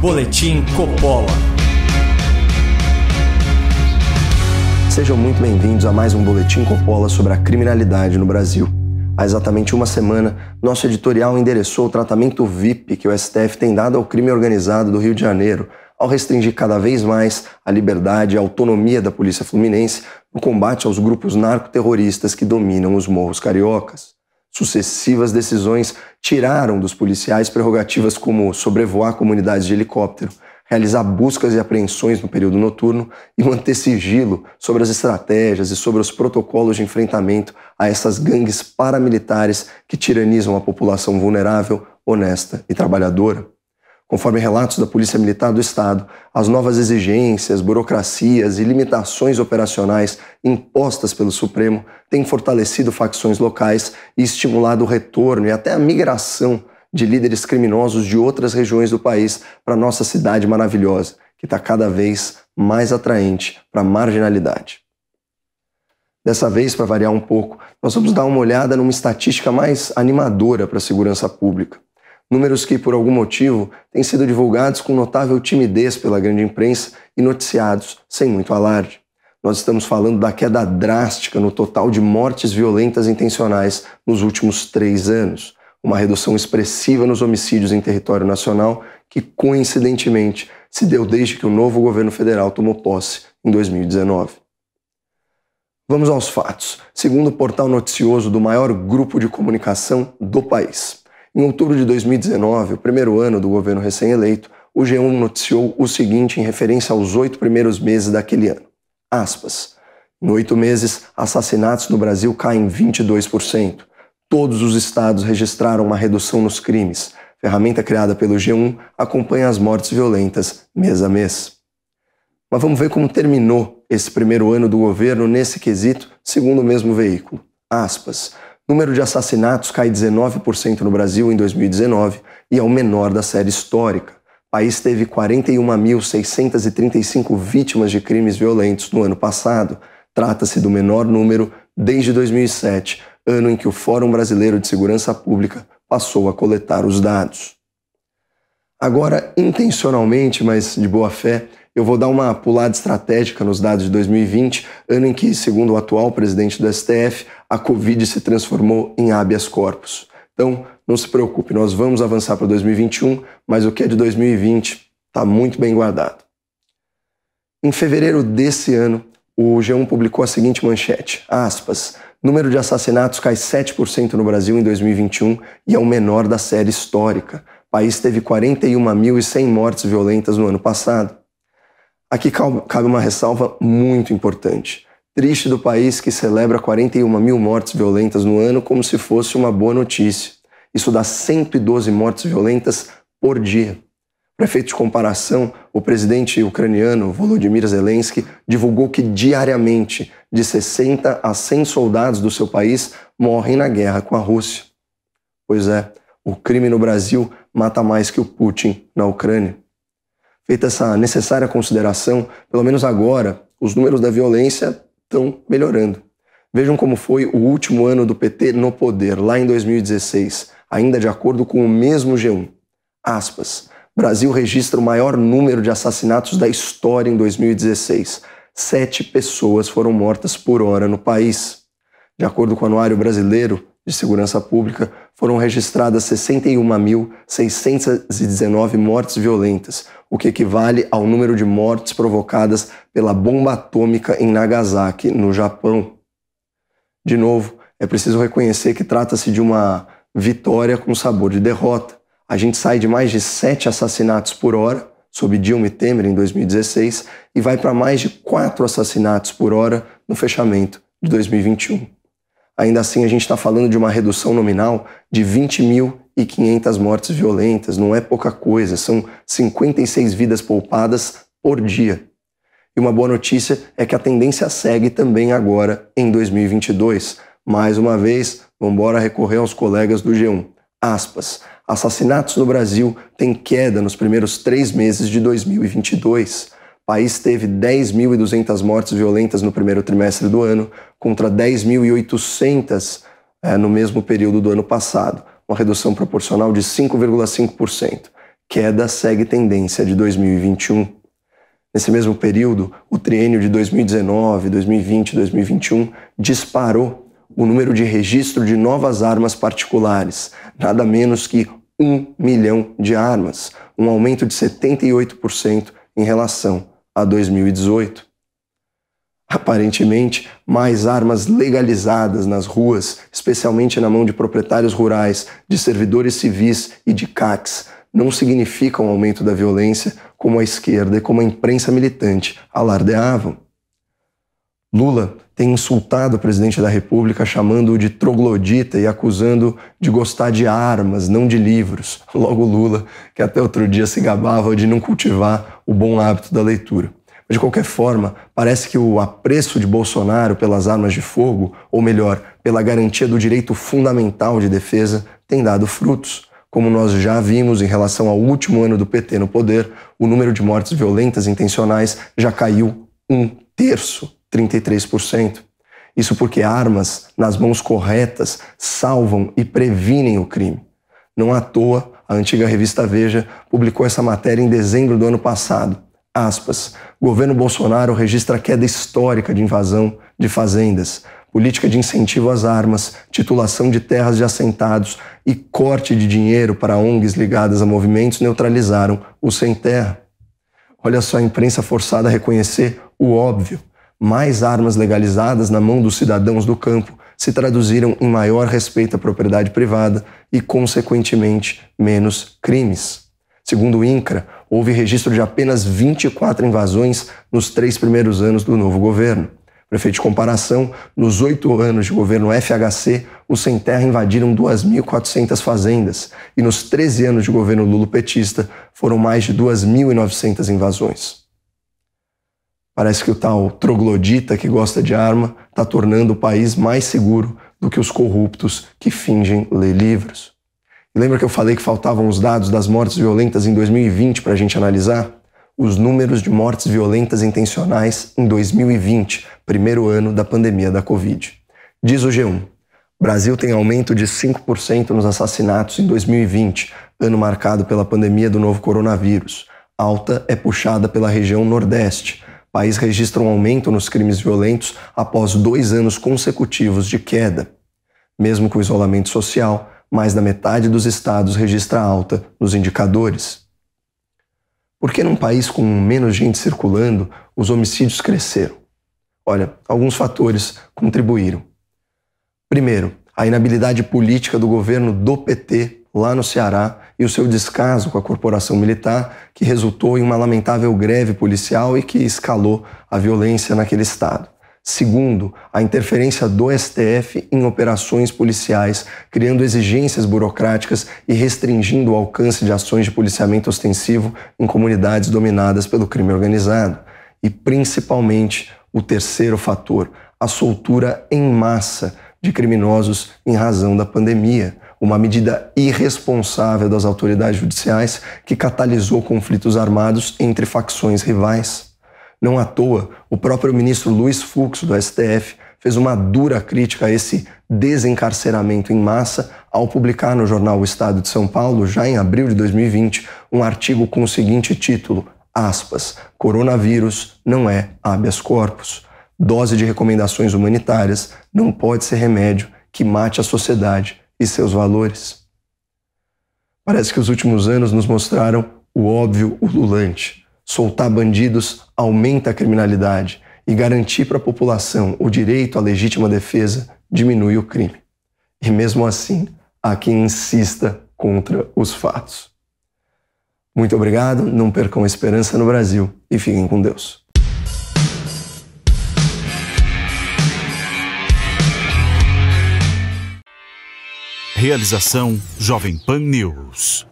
Boletim Coppola. Sejam muito bem-vindos a mais um Boletim Coppola sobre a criminalidade no Brasil. Há exatamente uma semana, nosso editorial endereçou o tratamento VIP que o STF tem dado ao crime organizado do Rio de Janeiro, ao restringir cada vez mais a liberdade e a autonomia da Polícia Fluminense no combate aos grupos narcoterroristas que dominam os morros cariocas. Sucessivas decisões tiraram dos policiais prerrogativas como sobrevoar comunidades de helicóptero, realizar buscas e apreensões no período noturno e manter sigilo sobre as estratégias e sobre os protocolos de enfrentamento a essas gangues paramilitares que tiranizam a população vulnerável, honesta e trabalhadora. Conforme relatos da Polícia Militar do Estado, as novas exigências, burocracias e limitações operacionais impostas pelo Supremo têm fortalecido facções locais e estimulado o retorno e até a migração de líderes criminosos de outras regiões do país para nossa cidade maravilhosa, que está cada vez mais atraente para a marginalidade. Dessa vez, para variar um pouco, nós vamos dar uma olhada numa estatística mais animadora para a segurança pública. Números que, por algum motivo, têm sido divulgados com notável timidez pela grande imprensa e noticiados sem muito alarde. Nós estamos falando da queda drástica no total de mortes violentas intencionais nos últimos 3 anos, uma redução expressiva nos homicídios em território nacional que, coincidentemente, se deu desde que o novo governo federal tomou posse em 2019. Vamos aos fatos. Segundo o portal noticioso do maior grupo de comunicação do país, em outubro de 2019, o primeiro ano do governo recém-eleito, o G1 noticiou o seguinte em referência aos 8 primeiros meses daquele ano. Aspas. Em 8 meses, assassinatos no Brasil caem 22%. Todos os estados registraram uma redução nos crimes. Ferramenta criada pelo G1 acompanha as mortes violentas mês a mês. Mas vamos ver como terminou esse primeiro ano do governo nesse quesito, segundo o mesmo veículo. Aspas. Número de assassinatos cai 19% no Brasil em 2019 e é o menor da série histórica. O país teve 41.635 vítimas de crimes violentos no ano passado. Trata-se do menor número desde 2007, ano em que o Fórum Brasileiro de Segurança Pública passou a coletar os dados. Agora, intencionalmente, mas de boa fé, eu vou dar uma pulada estratégica nos dados de 2020, ano em que, segundo o atual presidente do STF, a Covid se transformou em habeas corpus. Então, não se preocupe, nós vamos avançar para 2021, mas o que é de 2020 está muito bem guardado. Em fevereiro desse ano, o G1 publicou a seguinte manchete, aspas, número de assassinatos cai 7% no Brasil em 2021 e é o menor da série histórica. O país teve 41.100 mortes violentas no ano passado. Aqui cabe uma ressalva muito importante. Triste do país que celebra 41.000 mortes violentas no ano como se fosse uma boa notícia. Isso dá 112 mortes violentas por dia. Para efeito de comparação, o presidente ucraniano Volodymyr Zelensky divulgou que diariamente de 60 a 100 soldados do seu país morrem na guerra com a Rússia. Pois é, o crime no Brasil mata mais que o Putin na Ucrânia. Feita essa necessária consideração, pelo menos agora, os números da violência estão melhorando. Vejam como foi o último ano do PT no poder, lá em 2016, ainda de acordo com o mesmo G1. Aspas. Brasil registra o maior número de assassinatos da história em 2016. 7 pessoas foram mortas por hora no país. De acordo com o Anuário Brasileiro de Segurança Pública, foram registradas 61.619 mortes violentas, o que equivale ao número de mortes provocadas pela bomba atômica em Nagasaki, no Japão. De novo, é preciso reconhecer que trata-se de uma vitória com sabor de derrota. A gente sai de mais de 7 assassinatos por hora, sob Dilma e Temer em 2016, e vai para mais de 4 assassinatos por hora no fechamento de 2021. Ainda assim, a gente está falando de uma redução nominal de 20.500 mortes violentas, não é pouca coisa, são 56 vidas poupadas por dia. E uma boa notícia é que a tendência segue também agora em 2022. Mais uma vez, vamos embora recorrer aos colegas do G1. Aspas. Assassinatos no Brasil têm queda nos primeiros 3 meses de 2022. O país teve 10.200 mortes violentas no primeiro trimestre do ano, contra 10.800 no mesmo período do ano passado, uma redução proporcional de 5,5%. queda segue tendência de 2021. Nesse mesmo período, o triênio de 2019, 2020 e 2021 disparou o número de registro de novas armas particulares, nada menos que 1 milhão de armas, um aumento de 78% em relação a 2018. Aparentemente, mais armas legalizadas nas ruas, especialmente na mão de proprietários rurais, de servidores civis e de CACs, não significam um aumento da violência como a esquerda e como a imprensa militante alardeavam. Lula tem insultado o presidente da República chamando-o de troglodita e acusando-o de gostar de armas, não de livros. Logo Lula, que até outro dia se gabava de não cultivar o bom hábito da leitura. Mas de qualquer forma, parece que o apreço de Bolsonaro pelas armas de fogo, ou melhor, pela garantia do direito fundamental de defesa, tem dado frutos. Como nós já vimos em relação ao último ano do PT no poder, o número de mortes violentas intencionais já caiu 1/3, 33%. Isso porque armas nas mãos corretas salvam e previnem o crime. Não à toa, a antiga revista Veja publicou essa matéria em dezembro do ano passado. Aspas, governo Bolsonaro registra queda histórica de invasão de fazendas, política de incentivo às armas, titulação de terras de assentados e corte de dinheiro para ONGs ligadas a movimentos neutralizaram o sem terra. Olha só a imprensa forçada a reconhecer o óbvio. Mais armas legalizadas na mão dos cidadãos do campo se traduziram em maior respeito à propriedade privada e, consequentemente, menos crimes. Segundo o INCRA, houve registro de apenas 24 invasões nos 3 primeiros anos do novo governo. Para efeito de comparação, nos 8 anos de governo FHC, os sem terra invadiram 2.400 fazendas e nos 13 anos de governo lulopetista foram mais de 2.900 invasões. Parece que o tal troglodita que gosta de arma está tornando o país mais seguro do que os corruptos que fingem ler livros. E lembra que eu falei que faltavam os dados das mortes violentas em 2020 para a gente analisar? Os números de mortes violentas intencionais em 2020, primeiro ano da pandemia da Covid. Diz o G1, Brasil tem aumento de 5% nos assassinatos em 2020, ano marcado pela pandemia do novo coronavírus. Alta é puxada pela região Nordeste. O país registra um aumento nos crimes violentos após 2 anos consecutivos de queda. Mesmo com o isolamento social, mais da metade dos estados registra alta nos indicadores. Por que num país com menos gente circulando, os homicídios cresceram? Olha, alguns fatores contribuíram. Primeiro, a inabilidade política do governo do PT lá no Ceará e o seu descaso com a corporação militar, que resultou em uma lamentável greve policial e que escalou a violência naquele estado. Segundo, a interferência do STF em operações policiais, criando exigências burocráticas e restringindo o alcance de ações de policiamento ostensivo em comunidades dominadas pelo crime organizado. E, principalmente, o terceiro fator, a soltura em massa de criminosos em razão da pandemia, uma medida irresponsável das autoridades judiciais que catalisou conflitos armados entre facções rivais. Não à toa, o próprio ministro Luiz Fux, do STF, fez uma dura crítica a esse desencarceramento em massa ao publicar no jornal O Estado de São Paulo, já em abril de 2020, um artigo com o seguinte título, aspas, coronavírus não é habeas corpus. Dose de recomendações humanitárias não pode ser remédio que mate a sociedade e seus valores. Parece que os últimos anos nos mostraram o óbvio ululante. Soltar bandidos aumenta a criminalidade e garantir para a população o direito à legítima defesa diminui o crime. E mesmo assim, há quem insista contra os fatos. Muito obrigado, não percam a esperança no Brasil e fiquem com Deus. Realização Jovem Pan News.